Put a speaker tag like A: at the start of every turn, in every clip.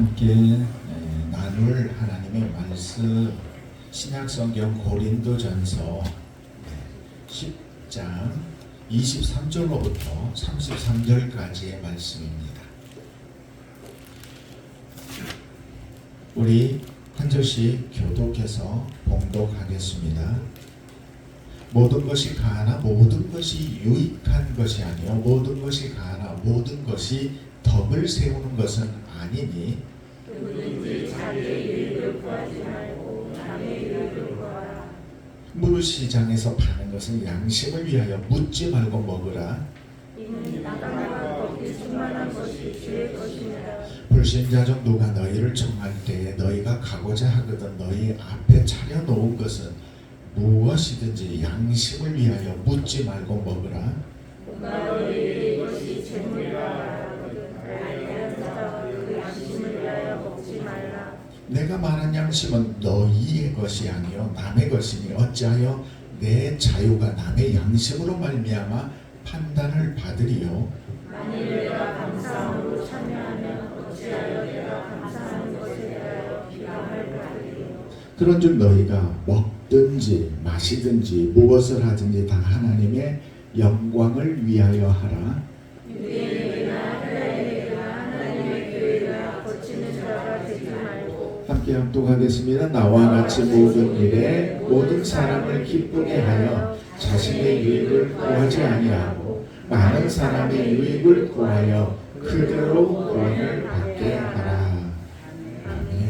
A: 함께 나눌 하나님의 말씀 신약성경 고린도전서 10장 23절로부터 33절까지의 말씀입니다. 우리 한 절씩 교독해서 봉독하겠습니다. 모든 것이 가하나 모든 것이 유익한 것이 아니요 모든 것이 가하나 모든 것이 덕을 세우는 것은 아니니
B: 누구든지 자기의 유익을 구하지 말고 남의 유익을 구하라.
A: 무릇시장에서 파는 것은 양심을 위하여 묻지 말고 먹으라.
B: 이는 나가나 먹기 충만한 것이 주의 것입니다.
A: 불신자 중 누가 너희를 청할 때에 너희가 가고자 하거든 너희 앞에 차려놓은 것은 무엇이든지 양심을 위하여 묻지 말고 먹으라.
B: 누가 너희에게 이것이 재물이라 하거든 알게 자가 그 양심을 위하여 먹지 말라.
A: 내가 말한 양심은 너희의 것이 아니요 남의 것이니 어찌하여 내 자유가 남의 양심으로 말미암아 판단을 받으리요.
B: 만일 내가 감사함으로 참여하면 어찌하여 내가 감사하는 것에 대하여 비방을 받으리요.
A: 그런즉 너희가 먹든지 마시든지 무엇을 하든지 다 하나님의 영광을 위하여 하라.
B: 유대인에게나 헬라인에게나 하나님의 교회가 거치는 자가 되지 말고
A: 함께 합독하겠습니다. 나와 같이 모든 일에 모든 사람을 기쁘게 하여 자신의 유익을 구하지 아니하고 많은 사람의 유익을 구하여 그대로 구원을 받게 하라. 아멘.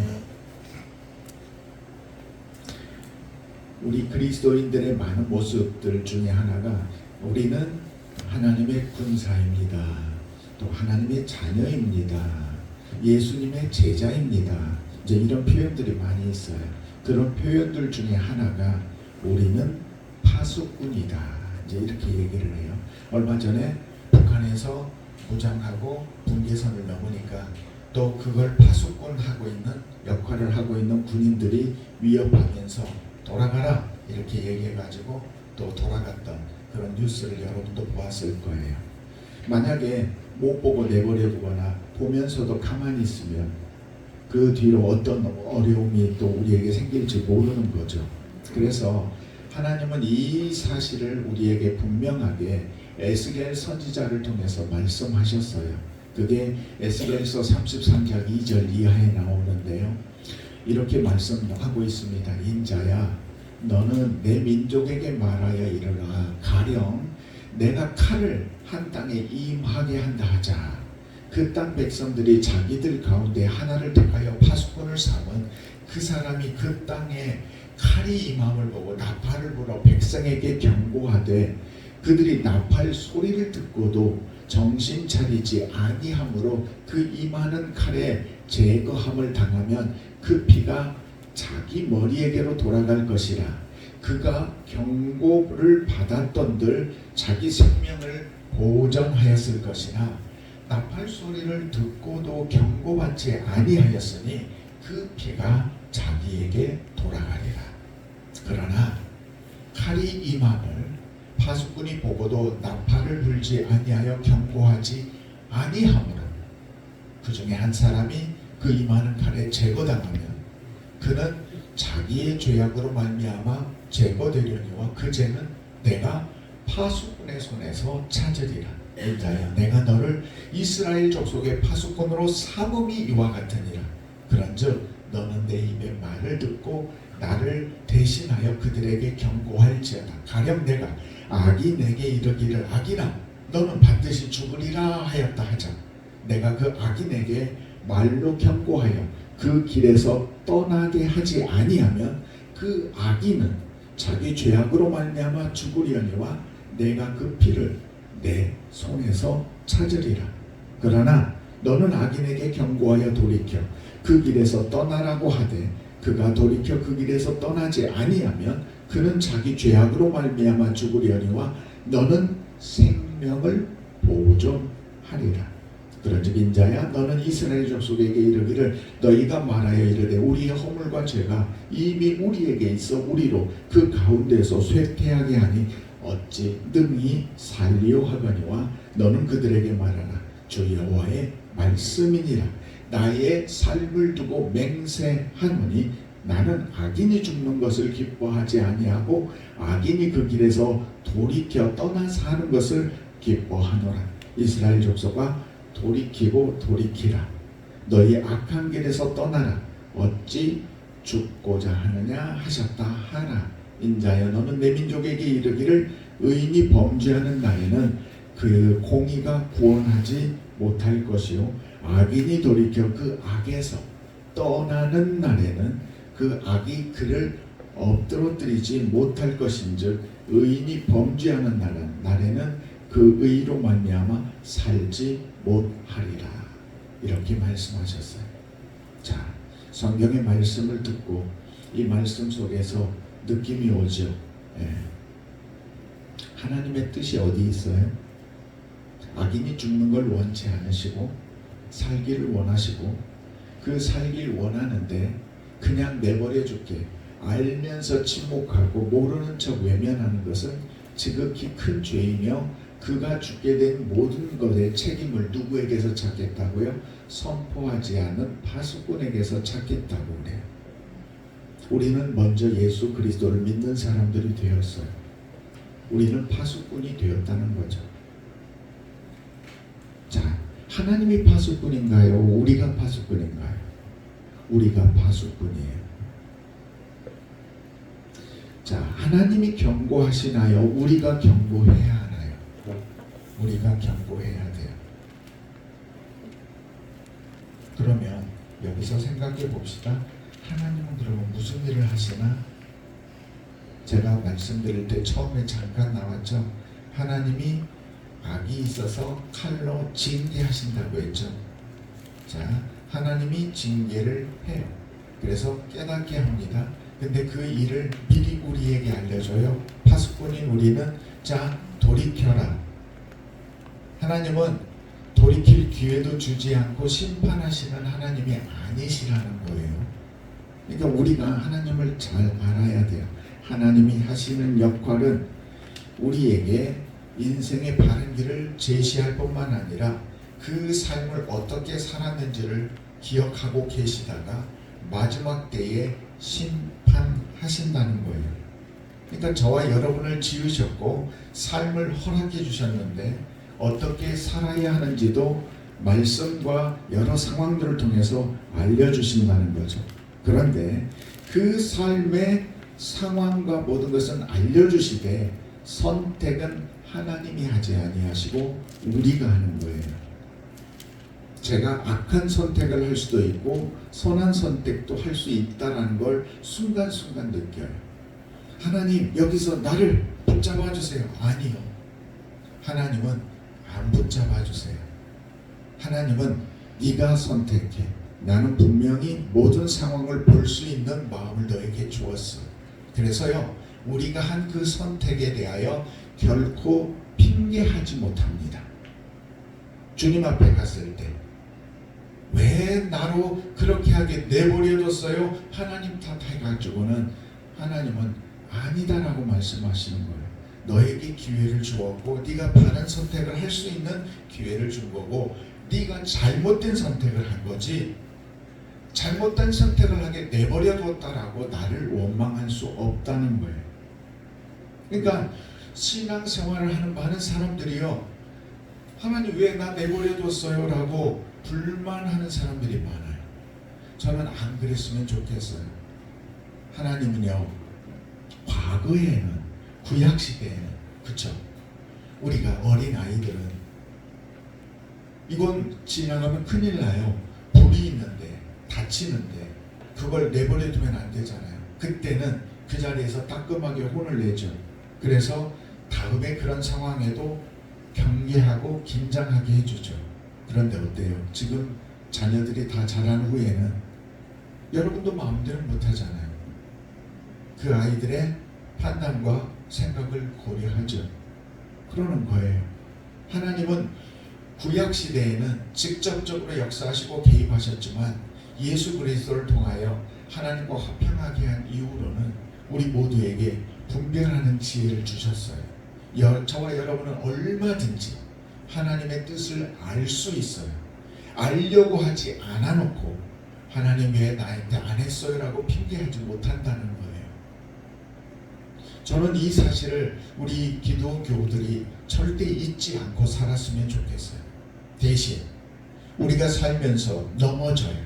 A: 우리 그리스도인들의 많은 모습들 중에 하나가 우리는 하나님의 군사입니다. 또 하나님의 자녀입니다. 예수님의 제자입니다. 이제 이런 표현들이 많이 있어요. 그런 표현들 중에 하나가 우리는 파수꾼이다. 이제 이렇게 얘기를 해요. 얼마 전에 북한에서 무장하고 분계선을 넘으니까 또 그걸 파수꾼하고 있는 역할을 하고 있는 군인들이 위협하면서 돌아가라 이렇게 얘기해가지고 또 돌아갔던 그런 뉴스를 여러분도 보았을 거예요. 만약에 못 보고 내버려 두거나 보면서도 가만히 있으면 그 뒤로 어떤 어려움이 또 우리에게 생길지 모르는 거죠. 그래서 하나님은 이 사실을 우리에게 분명하게 에스겔 선지자를 통해서 말씀하셨어요. 그게 에스겔서 33장 2절 이하에 나오는데요. 이렇게 말씀하고 있습니다. 인자야 너는 내 민족에게 말하여 이르라. 가령 내가 칼을 한 땅에 임하게 한다 하자. 그 땅 백성들이 자기들 가운데 하나를 택하여 파수꾼을 삼은 그 사람이 그 땅에 칼이 임함을 보고 나팔을 불어 백성에게 경고하되 그들이 나팔 소리를 듣고도 정신 차리지 아니함으로 그 임하는 칼에 제거함을 당하면 그 피가 자기 머리에게로 돌아갈 것이라. 그가 경고를 받았던들 자기 생명을 보전하였을 것이나 나팔 소리를 듣고도 경고받지 아니하였으니 그 피가 자기에게 돌아가리라. 그러나 칼이 임함을 파수꾼이 보고도 나팔을 불지 아니하여 경고하지 아니하므로 그 중에 한 사람이 그 임하는 칼에 제거당하면 그는 자기의 죄악으로 말미암아 제거되려니와 그 죄는 내가 파수꾼의 손에서 찾으리라. 인자야 내가 너를 이스라엘 족속의 파수꾼으로 삼음이 이와 같으니라. 그런즉 너는 내 입의 말을 듣고 나를 대신하여 그들에게 경고할지어다. 가령 내가 악이 내게 이르기를 악이나 너는 반드시 죽으리라 하였다 하자. 내가 그 악인에게 말로 경고하여 그 길에서 떠나게 하지 아니하면 그 악인은 자기 죄악으로 말미암아 죽으려니와 내가 그 피를 내 손에서 찾으리라. 그러나 너는 악인에게 경고하여 돌이켜 그 길에서 떠나라고 하되 그가 돌이켜 그 길에서 떠나지 아니하면 그는 자기 죄악으로 말미암아 죽으려니와 너는 생명을 보존하리라. 그런즉 인자야 너는 이스라엘 족속에게 이르기를 너희가 말하여 이르되 우리의 허물과 죄가 이미 우리에게 있어 우리로 그 가운데서 쇠퇴하게 하니 어찌 능히 살리오 하거니와 너는 그들에게 말하라. 주 여호와의 말씀이니라. 나의 삶을 두고 맹세하노니 나는 악인이 죽는 것을 기뻐하지 아니하고 악인이 그 길에서 돌이켜 떠나 사는 것을 기뻐하노라. 이스라엘 족속아 돌이키고 돌이키라. 너희 악한 길에서 떠나라. 어찌 죽고자 하느냐 하셨다 하라. 인자여 너는 내 민족에게 이르기를 의인이 범죄하는 날에는 그 공의가 구원하지 못할 것이요 악인이 돌이켜 그 악에서 떠나는 날에는 그 악이 그를 엎드러뜨리지 못할 것인즉 의인이 범죄하는 날에는 그 의로 말미암아 살지 못하리라. 이렇게 말씀하셨어요. 자, 성경의 말씀을 듣고 이 말씀 속에서 느낌이 오죠. 하나님의 뜻이 어디 있어요? 악인이 죽는 걸 원치 않으시고 살기를 원하시고 그 살기를 원하는데 그냥 내버려 줄게 알면서 침묵하고 모르는 척 외면하는 것은 지극히 큰 죄이며 그가 죽게 된 모든 것의 책임을 누구에게서 찾겠다고요? 선포하지 않은 파수꾼에게서 찾겠다고 그래요. 우리는 먼저 예수 그리스도를 믿는 사람들이 되었어요. 우리는 파수꾼이 되었다는 거죠. 자, 하나님이 파수꾼인가요? 우리가 파수꾼인가요? 우리가 파수꾼이에요. 자, 하나님이 경고하시나요? 우리가 경고해야 하나요? 우리가 경고해야 돼요. 그러면 여기서 생각해 봅시다. 하나님은 그러면 무슨 일을 하시나? 제가 말씀드릴 때 처음에 잠깐 나왔죠. 하나님이 악이 있어서 칼로 징계하신다고 했죠. 자, 하나님이 징계를 해요. 그래서 깨닫게 합니다. 근데 그 일을 미리 우리에게 알려줘요. 파수꾼인 우리는 자, 돌이켜라. 하나님은 돌이킬 기회도 주지 않고 심판하시는 하나님이 아니시라는 거예요. 그러니까 우리가 하나님을 잘 알아야 돼요. 하나님이 하시는 역할은 우리에게 인생의 바른 길을 제시할 뿐만 아니라 그 삶을 어떻게 살았는지를 기억하고 계시다가 마지막 때에 심판하신다는 거예요. 그러니까 저와 여러분을 지으셨고 삶을 허락해 주셨는데 어떻게 살아야 하는지도 말씀과 여러 상황들을 통해서 알려주신다는 거죠. 그런데 그 삶의 상황과 모든 것은 알려주시되 선택은 하나님이 하지 아니하시고 우리가 하는 거예요. 제가 악한 선택을 할 수도 있고 선한 선택도 할 수 있다는 걸 순간순간 느껴요. 하나님 여기서 나를 붙잡아 주세요. 아니요. 하나님은 안 붙잡아 주세요. 하나님은 네가 선택해. 나는 분명히 모든 상황을 볼 수 있는 마음을 너에게 주었어. 그래서요, 우리가 한 그 선택에 대하여 결코 핑계하지 못합니다. 주님 앞에 갔을 때 왜 나로 그렇게 하게 내버려뒀어요? 하나님 탓해가지고는 하나님은 아니다라고 말씀하시는 거예요. 너에게 기회를 주었고 네가 바른 선택을 할 수 있는 기회를 준 거고 네가 잘못된 선택을 한 거지 잘못된 선택을 하게 내버려뒀다라고 나를 원망할 수 없다는 거예요. 그러니까 신앙생활을 하는 많은 사람들이요, 하나님 왜 나 내버려뒀어요? 라고 불만하는 사람들이 많아요. 저는 안 그랬으면 좋겠어요. 하나님은요, 과거에는, 구약시대에는, 그쵸? 우리가 어린 아이들은 이건 지나가면 큰일 나요. 불이 있는데, 다치는데 그걸 내버려두면 안 되잖아요. 그때는 그 자리에서 따끔하게 혼을 내죠. 그래서 다음에 그런 상황에도 경계하고 긴장하게 해주죠. 그런데 어때요? 지금 자녀들이 다 자란 후에는 여러분도 마음대로 못하잖아요. 그 아이들의 판단과 생각을 고려하죠. 그러는 거예요. 하나님은 구약시대에는 직접적으로 역사하시고 개입하셨지만 예수 그리스도를 통하여 하나님과 화평하게 한 이후로는 우리 모두에게 분별하는 지혜를 주셨어요. 저와 여러분은 얼마든지 하나님의 뜻을 알 수 있어요. 알려고 하지 않아 놓고 하나님 왜 나한테 안 했어요? 라고 핑계하지 못한다는 거예요. 저는 이 사실을 우리 기도 교우들이 절대 잊지 않고 살았으면 좋겠어요. 대신 우리가 살면서 넘어져요.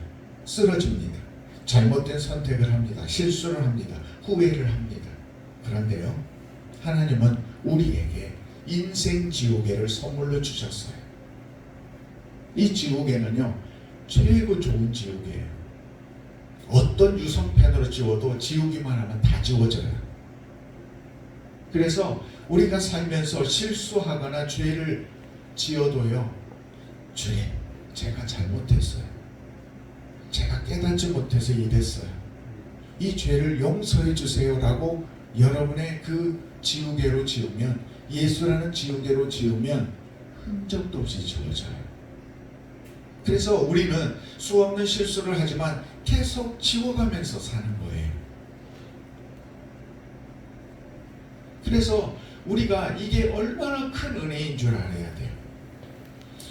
A: 쓰러집니다. 잘못된 선택을 합니다. 실수를 합니다. 후회를 합니다. 그런데요, 하나님은 우리에게 인생 지우개를 선물로 주셨어요. 이 지우개는요, 최고 좋은 지우개예요. 어떤 유성펜으로 지워도 지우기만 하면 다 지워져요. 그래서 우리가 살면서 실수하거나 죄를 지어도요, 주님, 제가 잘못했어요. 제가 깨닫지 못해서 이랬어요. 이 죄를 용서해 주세요라고 여러분의 그 지우개로 지우면, 예수라는 지우개로 지우면 흔적도 없이 지워져요. 그래서 우리는 수없는 실수를 하지만 계속 지워가면서 사는 거예요. 그래서 우리가 이게 얼마나 큰 은혜인 줄 알아야 돼요.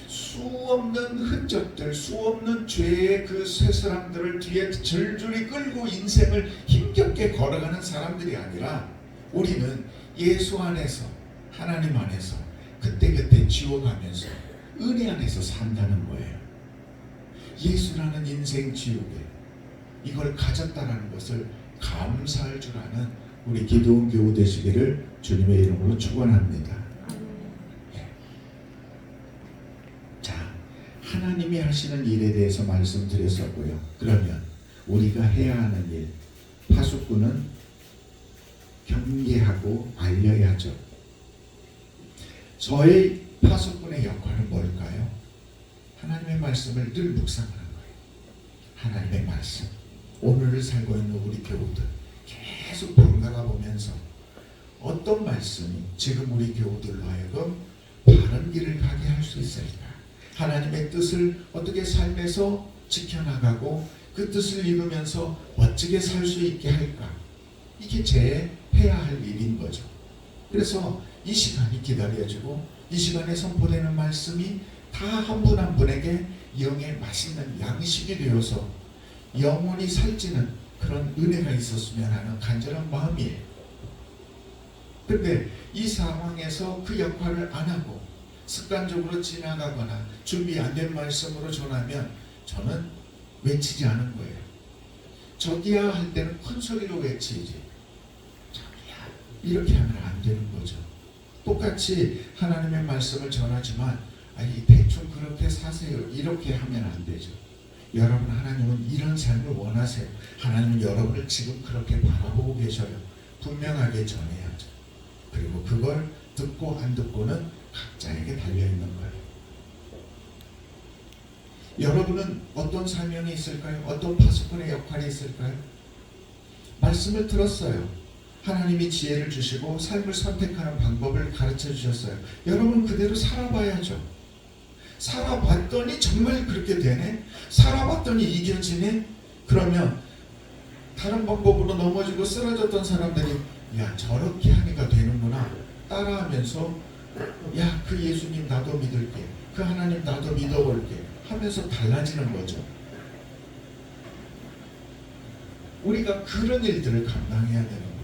A: 수없는 흔적들, 수없는 죄의 그 쇠사람들을 뒤에 줄줄이 끌고 인생을 힘겹게 걸어가는 사람들이 아니라 우리는 예수 안에서, 하나님 안에서 그때그때 지워가면서 은혜 안에서 산다는 거예요. 예수라는 인생 지우개, 이걸 가졌다는 것을 감사할 줄 아는 우리 기도원 교우 되시기를 주님의 이름으로 축원합니다. 자, 하나님이 하시는 일에 대해서 말씀드렸었고요. 그러면 우리가 해야 하는 일, 파수꾼은 경계하고 알려야죠. 저의 파수꾼의 역할은 뭘까요? 하나님의 말씀을 늘 묵상하는 거예요. 하나님의 말씀, 오늘을 살고 있는 우리 교우들 계속 번갈아 보면서 어떤 말씀이 지금 우리 교우들로 하여금 바른 길을 가게 할 수 있을까? 하나님의 뜻을 어떻게 삶에서 지켜나가고 그 뜻을 이루면서 멋지게 살 수 있게 할까? 이게 제 해야 할 일인 거죠. 그래서 이 시간이 기다려지고 이 시간에 선포되는 말씀이 다 한 분 한 분에게 영의 맛있는 양식이 되어서 영원히 살찌는 그런 은혜가 있었으면 하는 간절한 마음이에요. 근데 이 상황에서 그 역할을 안 하고 습관적으로 지나가거나 준비 안 된 말씀으로 전하면 저는 외치지 않은 거예요. 저기야 할 때는 큰 소리로 외치지, 저기야 이렇게 하면 안 되는 거죠. 똑같이 하나님의 말씀을 전하지만 아니 대충 그렇게 사세요 이렇게 하면 안 되죠. 여러분, 하나님은 이런 삶을 원하세요. 하나님은 여러분을 지금 그렇게 바라보고 계셔요. 분명하게 전해야죠. 그리고 그걸 듣고 안 듣고는 각자에게 달려있는 거예요. 여러분은 어떤 사명이 있을까요? 어떤 파수꾼의 역할이 있을까요? 말씀을 들었어요. 하나님이 지혜를 주시고 삶을 선택하는 방법을 가르쳐 주셨어요. 여러분 그대로 살아봐야죠. 살아봤더니 정말 그렇게 되네? 살아봤더니 이겨지네? 그러면 다른 방법으로 넘어지고 쓰러졌던 사람들이 야 저렇게 하니까 되는구나 따라하면서 야 그 예수님 나도 믿을게, 그 하나님 나도 믿어볼게 하면서 달라지는 거죠. 우리가 그런 일들을 감당해야 되는 거예요.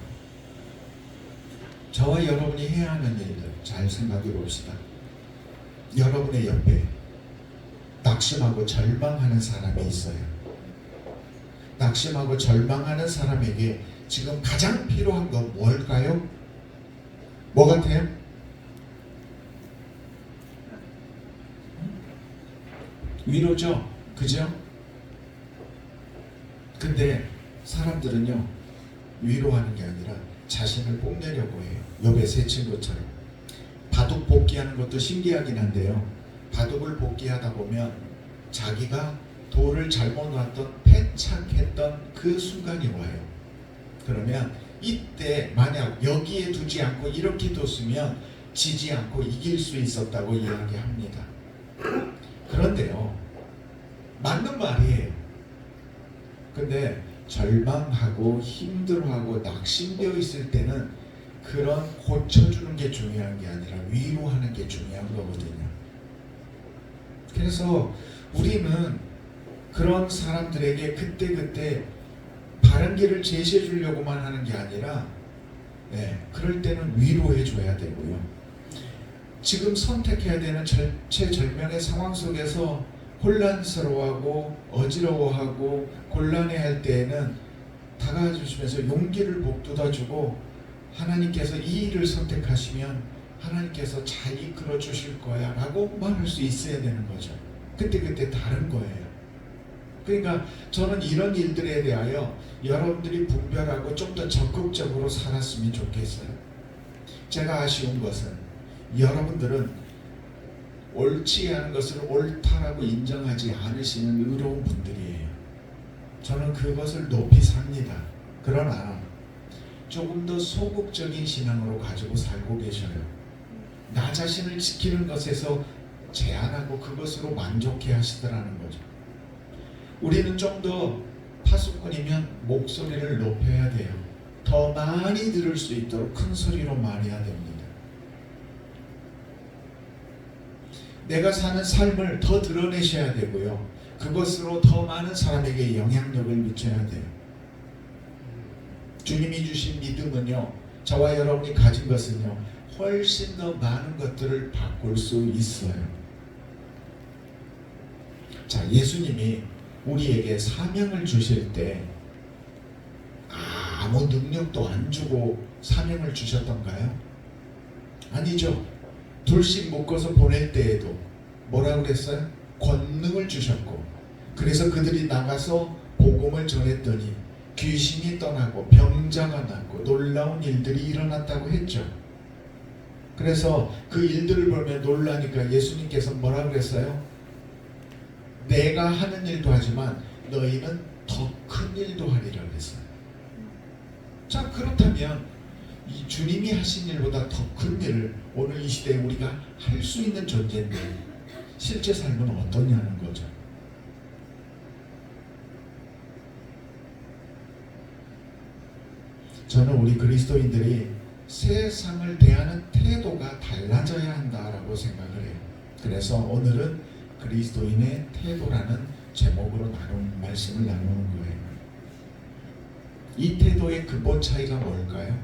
A: 저와 여러분이 해야 하는 일들 잘 생각해 봅시다. 여러분의 옆에 낙심하고 절망하는 사람이 있어요. 낙심하고 절망하는 사람에게 지금 가장 필요한 건 뭘까요? 뭐 같아요? 위로죠. 그죠? 근데 사람들은요, 위로하는 게 아니라 자신을 뽐내려고 해요. 욥의 세 친구처럼. 바둑 복귀하는 것도 신기하긴 한데요, 바둑을 복귀하다 보면 자기가 돌을 잘못 놨던 패착했던 그 순간이 와요. 그러면 이때 만약 여기에 두지 않고 이렇게 뒀으면 지지 않고 이길 수 있었다고 이야기합니다. 그런데요, 맞는 말이에요. 근데 절망하고 힘들어하고 낙심되어 있을 때는 그런 고쳐주는 게 중요한 게 아니라 위로하는 게 중요한 거거든요. 그래서 우리는 그런 사람들에게 그때그때 바른 길을 제시해 주려고만 하는 게 아니라 그럴 때는 위로해 줘야 되고요. 지금 선택해야 되는 절체절명의 상황 속에서 혼란스러워하고 어지러워하고 곤란해할 때에는 다가와 주시면서 용기를 북돋아주고 하나님께서 이 일을 선택하시면 하나님께서 잘 이끌어 주실 거야 라고 말할 수 있어야 되는 거죠. 그때 다른 거예요. 그러니까 저는 이런 일들에 대하여 여러분들이 분별하고 좀 더 적극적으로 살았으면 좋겠어요. 제가 아쉬운 것은 여러분들은 옳지 않은 것을 옳다라고 인정하지 않으시는 의로운 분들이에요. 저는 그것을 높이 삽니다. 그러나 조금 더 소극적인 신앙으로 가지고 살고 계셔요. 나 자신을 지키는 것에서 제한하고 그것으로 만족해 하시더라는 거죠. 우리는 좀 더 파수꾼이면 목소리를 높여야 돼요. 더 많이 들을 수 있도록 큰 소리로 말해야 됩니다. 내가 사는 삶을 더 드러내셔야 되고요. 그것으로 더 많은 사람에게 영향력을 미쳐야 돼요. 주님이 주신 믿음은요, 저와 여러분이 가진 것은요, 훨씬 더 많은 것들을 바꿀 수 있어요. 자, 예수님이 우리에게 사명을 주실 때 아무 능력도 안 주고 사명을 주셨던가요? 아니죠. 둘씩 묶어서 보낼 때에도 뭐라고 그랬어요? 권능을 주셨고, 그래서 그들이 나가서 복음을 전했더니 귀신이 떠나고 병자가 낫고 놀라운 일들이 일어났다고 했죠. 그래서 그 일들을 보면 놀라니까 예수님께서 뭐라고 그랬어요? 내가 하는 일도 하지만 너희는 더 큰 일도 하리라 그랬어요. 자, 그렇다면 이 주님이 하신 일보다 더 큰 일을 오늘 이 시대에 우리가 할 수 있는 존재인데 실제 삶은 어떠냐는 거죠. 저는 우리 그리스도인들이 세상을 대하는 태도가 달라져야 한다라고 생각을 해요. 그래서 오늘은 그리스도인의 태도라는 제목으로 말씀을 나누는 거예요. 이 태도의 근본 차이가 뭘까요?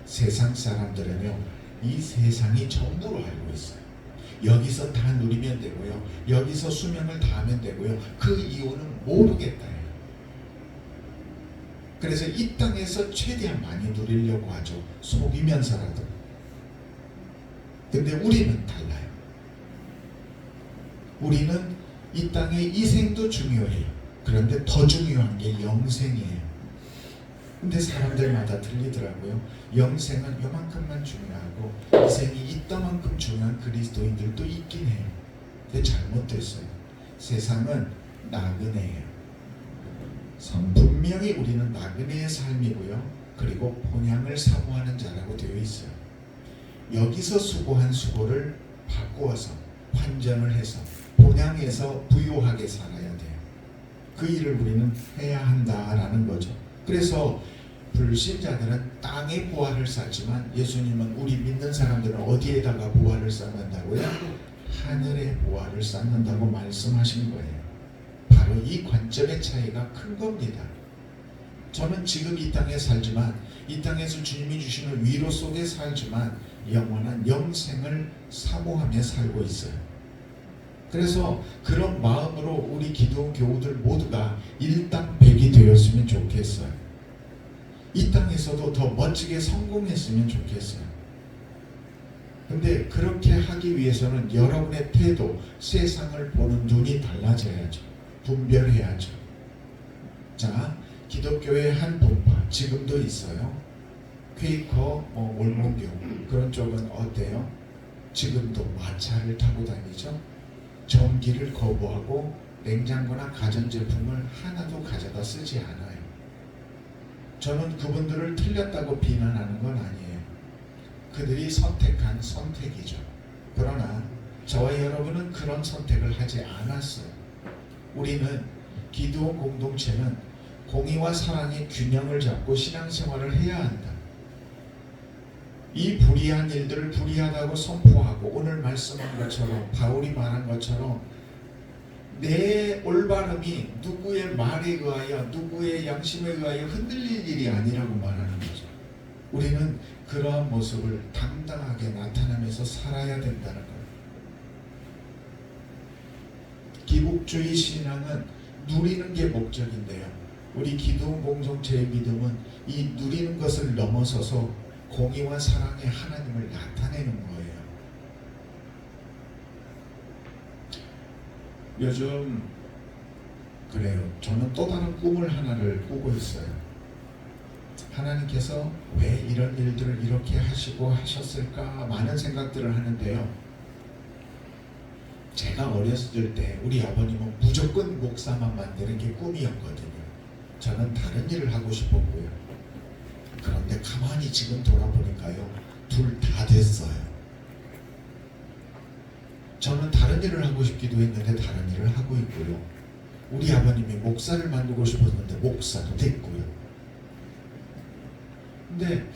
A: 세상 사람들은요, 이 세상이 전부로 알고 있어요. 여기서 다 누리면 되고요, 여기서 수명을 다하면 되고요, 그 이유는 모르겠다예요. 그래서 이 땅에서 최대한 많이 누리려고 하죠. 속이면서라도. 근데 우리는 달라요. 우리는 이 땅의 이생도 중요해요. 그런데 더 중요한 게 영생이에요. 근데 사람들마다 틀리더라고요. 영생은 요만큼만 중요하고 이생이 이따만큼 중요한 그리스도인들도 있긴 해요. 근데 잘못됐어요. 세상은 나그네예요. 분명히 우리는 나그네의 삶이고요, 그리고 본향을 사모하는 자라고 되어 있어요. 여기서 수고한 수고를 바꾸어서 환전을 해서 본향에서 부유하게 살아야 돼요. 그 일을 우리는 해야 한다라는 거죠. 그래서 불신자들은 땅의 보화를 쌓지만 예수님은 우리 믿는 사람들은 어디에다가 보화를 쌓는다고요? 하늘의 보화를 쌓는다고 말씀하신 거예요. 바로 이 관점의 차이가 큰 겁니다. 저는 지금 이 땅에 살지만, 이 땅에서 주님이 주시는 위로 속에 살지만 영원한 영생을 사모하며 살고 있어요. 그래서 그런 마음으로 우리 기도원 교우들 모두가 일당백이 되었으면 좋겠어요. 이 땅에서도 더 멋지게 성공했으면 좋겠어요. 근데 그렇게 하기 위해서는 여러분의 태도, 세상을 보는 눈이 달라져야죠. 분별해야죠. 자, 기독교의 한 분파 지금도 있어요. 퀘이커, 월몬교 그런 쪽은 어때요? 지금도 마차를 타고 다니죠. 전기를 거부하고 냉장고나 가전제품을 하나도 가져다 쓰지 않아요. 저는 그분들을 틀렸다고 비난하는 건 아니에요. 그들이 선택한 선택이죠. 그러나 저와 여러분은 그런 선택을 하지 않았어요. 우리는 기도원 공동체는 공의와 사랑의 균형을 잡고 신앙생활을 해야 한다. 이 불의한 일들을 불의하다고 선포하고 오늘 말씀한 것처럼 바울이 말한 것처럼 내 올바름이 누구의 말에 의하여 누구의 양심에 의하여 흔들릴 일이 아니라고 말하는 거죠. 우리는 그러한 모습을 당당하게 나타내면서 살아야 된다는 거예요. 기복주의 신앙은 누리는 게 목적인데요. 우리 기도원 공동체의 믿음은 이 누리는 것을 넘어서서 공의와 사랑의 하나님을 나타내는 거예요. 요즘 그래요. 저는 또 다른 꿈을 하나를 꾸고 있어요. 하나님께서 왜 이런 일들을 이렇게 하시고 하셨을까 많은 생각들을 하는데요. 제가 어렸을 때 우리 아버님은 무조건 목사만 만드는 게 꿈이었거든요. 저는 다른 일을 하고 싶었고요. 그런데 가만히 지금 돌아보니까요, 둘 다 됐어요. 저는 다른 일을 하고 싶기도 했는데 다른 일을 하고 있고요. 우리 아버님이 목사를 만들고 싶었는데 목사도 됐고요. 근데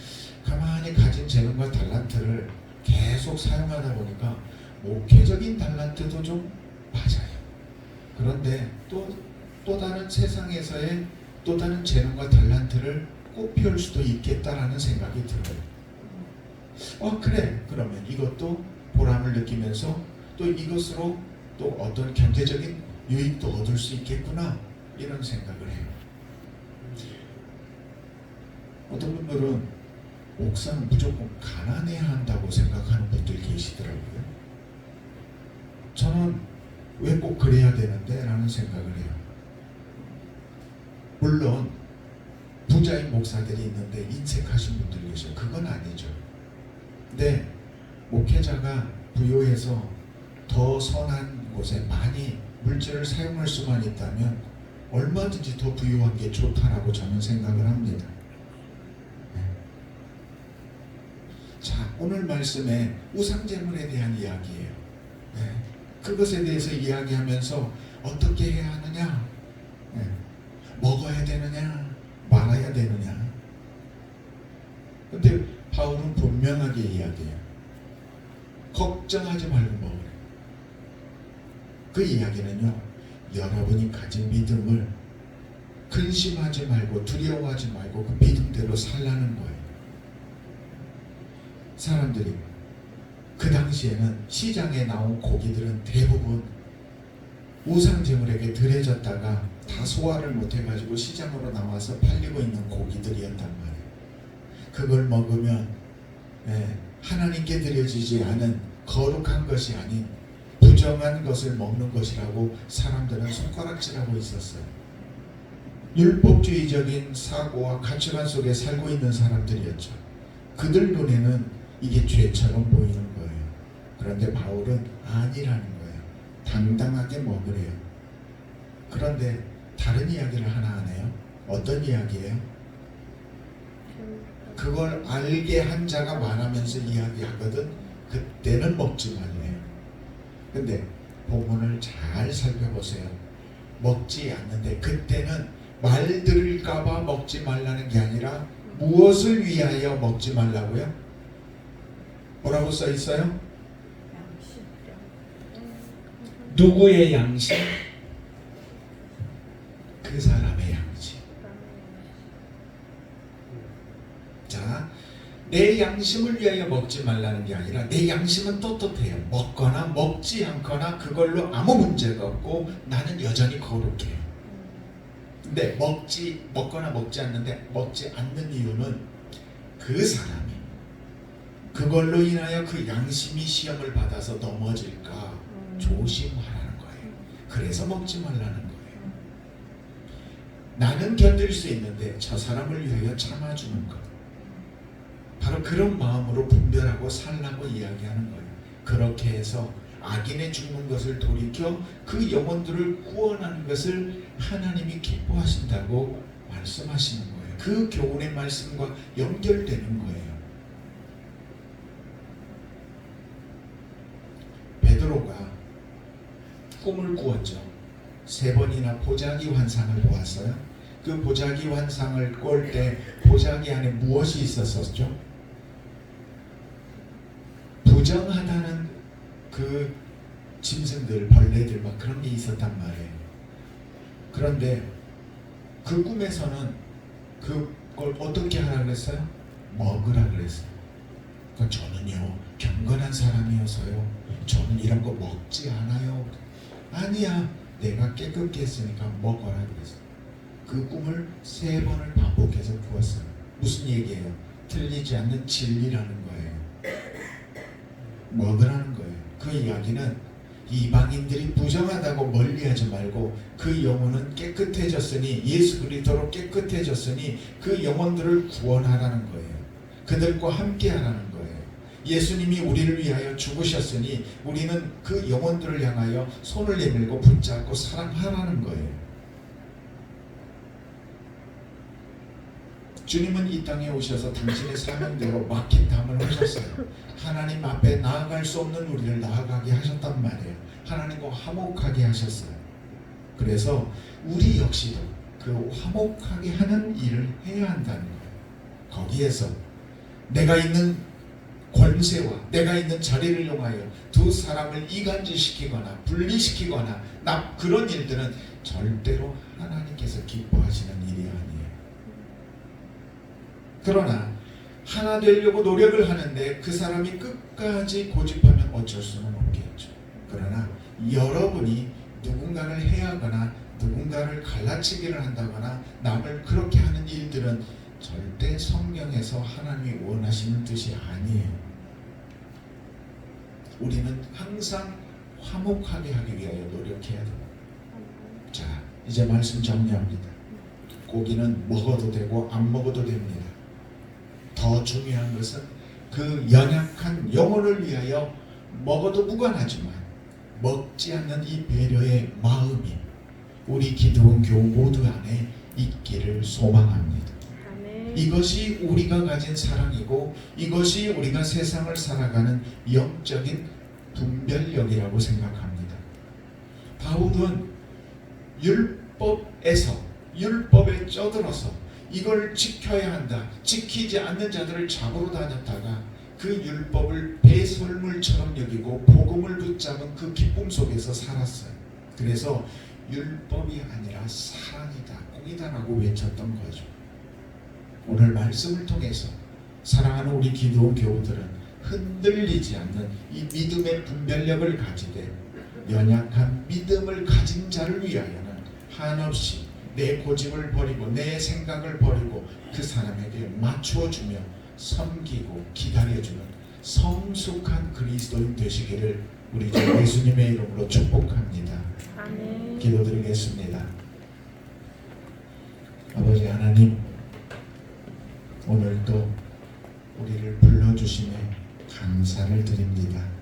A: 가만히 가진 재능과 달란트를 계속 사용하다 보니까 목회적인 달란트도 좀 맞아요. 그런데 또 다른 세상에서의 또 다른 재능과 달란트를 꽃피울 수도 있겠다라는 생각이 들어요. 그래, 그러면 이것도 보람을 느끼면서 또 이것으로 또 어떤 경제적인 유익도 얻을 수 있겠구나, 이런 생각을 해요. 어떤 분들은 목사는 무조건 가난해야 한다고 생각하는 분들이 계시더라고요. 저는 왜 꼭 그래야 되는데? 라는 생각을 해요. 물론 부자인 목사들이 있는데 인색하신 분들이 계셔요. 그건 아니죠. 근데 목회자가 부요해서 더 선한 곳에 많이 물질을 사용할 수만 있다면 얼마든지 더 부유한 게 좋다라고 저는 생각을 합니다. 자, 오늘 말씀에 우상제물에 대한 이야기예요. 그것에 대해서 이야기하면서 어떻게 해야 하느냐, 먹어야 되느냐, 말아야 되느냐. 근데 바울은 분명하게 이야기해요. 걱정하지 말고 먹으래. 그 이야기는요, 여러분이 가진 믿음을 근심하지 말고 두려워하지 말고 그 믿음대로 살라는 거예요. 사람들이 그 당시에는 시장에 나온 고기들은 대부분 우상제물에게 드려졌다가 다 소화를 못해가지고 시장으로 나와서 팔리고 있는 고기들이었단 말이에요. 그걸 먹으면 하나님께 드려지지 않은 거룩한 것이 아닌 부정한 것을 먹는 것이라고 사람들은 손가락질하고 있었어요. 율법주의적인 사고와 가치관 속에 살고 있는 사람들이었죠. 그들 눈에는 이게 죄처럼 보이는 거예요. 그런데 바울은 아니라는 거예요. 당당하게 먹으래요. 그런데 다른 이야기를 하나 하네요. 어떤 이야기예요? 그걸 알게 한 자가 말하면서 이야기하거든. 그때는 먹지 말래요. 근데 본문을 잘 살펴보세요. 먹지 않는데 그때는 말 들을까봐 먹지 말라는 게 아니라 무엇을 위하여 먹지 말라고요? 뭐라고 써 있어요?
C: 누구의 양심?
A: 그 사람의 양심. 자, 내 양심을 위하여 먹지 말라는 게 아니라 내 양심은 떳떳해요. 먹거나 먹지 않거나 그걸로 아무 문제가 없고 나는 여전히 거룩해요. 근데 먹거나 먹지 않는데 먹지 않는 이유는 그 사람이 그걸로 인하여 그 양심이 시험을 받아서 넘어질까 조심하라는 거예요. 그래서 먹지 말라는 거예요. 나는 견딜 수 있는데 저 사람을 위하여 참아주는 것. 바로 그런 마음으로 분별하고 살라고 이야기하는 거예요. 그렇게 해서 악인의 죽는 것을 돌이켜 그 영혼들을 구원하는 것을 하나님이 기뻐하신다고 말씀하시는 거예요. 그 교훈의 말씀과 연결되는 거예요. 베드로가 꿈을 꾸었죠. 3번이나 보자기 환상을 보았어요. 그 보자기 환상을 꼴 때 보자기 안에 무엇이 있었었죠? 부정하다는 그 짐승들, 벌레들 막 그런 게 있었단 말이에요. 그런데 그 꿈에서는 그걸 어떻게 하라 그랬어요? 먹으라 그랬어요. 그러니까 저는요 경건한 사람이어서요 저는 이런 거 먹지 않아요. 아니야, 내가 깨끗게 했으니까 먹어라 그랬어요. 그 꿈을 3번을 반복해서 꾸었어요. 무슨 얘기예요? 틀리지 않는 진리라는 거예요. 먹으라는 거예요. 그 이야기는 이방인들이 부정하다고 멀리하지 말고 그 영혼은 깨끗해졌으니, 예수 그리스도로 깨끗해졌으니 그 영혼들을 구원하라는 거예요. 그들과 함께 하라는 거예요. 예수님이 우리를 위하여 죽으셨으니 우리는 그 영혼들을 향하여 손을 내밀고 붙잡고 사랑하라는 거예요. 주님은 이 땅에 오셔서 당신의 사명대로 막힌 담을 하셨어요. 하나님 앞에 나아갈 수 없는 우리를 나아가게 하셨단 말이에요. 하나님과 화목하게 하셨어요. 그래서 우리 역시도 그 화목하게 하는 일을 해야 한다는 거예요. 거기에서 내가 있는 권세와 내가 있는 자리를 이용하여 두 사람을 이간질시키거나 분리시키거나 그런 일들은 절대로 하나님께서 기뻐하시는 일이 아니에요. 그러나 하나 되려고 노력을 하는데 그 사람이 끝까지 고집하면 어쩔 수는 없겠죠. 그러나 여러분이 누군가를 해하거나 누군가를 갈라치기를 한다거나 남을 그렇게 하는 일들은 절대 성경에서 하나님이 원하시는 뜻이 아니에요. 우리는 항상 화목하게 하기 위하여 노력해야 돼요. 자, 이제 말씀 정리합니다. 고기는 먹어도 되고 안 먹어도 됩니다. 더 중요한 것은 그 연약한 영혼을 위하여 먹어도 무관하지만 먹지 않는 이 배려의 마음이 우리 기도원 교우 모두 안에 있기를 소망합니다.
B: 아멘.
A: 이것이 우리가 가진 사랑이고 이것이 우리가 세상을 살아가는 영적인 분별력이라고 생각합니다. 바울은 율법에 쩌들어서 이걸 지켜야 한다, 지키지 않는 자들을 잡으러 다녔다가 그 율법을 배설물처럼 여기고 복음을 붙잡은 그 기쁨 속에서 살았어요. 그래서 율법이 아니라 사랑이다, 공이다라고 외쳤던 거죠. 오늘 말씀을 통해서 사랑하는 우리 기도원 교우들은 흔들리지 않는 이 믿음의 분별력을 가지되 연약한 믿음을 가진 자를 위하여는 한없이 내 고집을 버리고 내 생각을 버리고 그 사람에게 맞추어주며 섬기고 기다려주는 성숙한 그리스도인 되시기를 우리 주 예수님의 이름으로 축복합니다.
B: 아멘.
A: 기도드리겠습니다. 아버지 하나님, 오늘도 우리를 불러주심에 감사를 드립니다.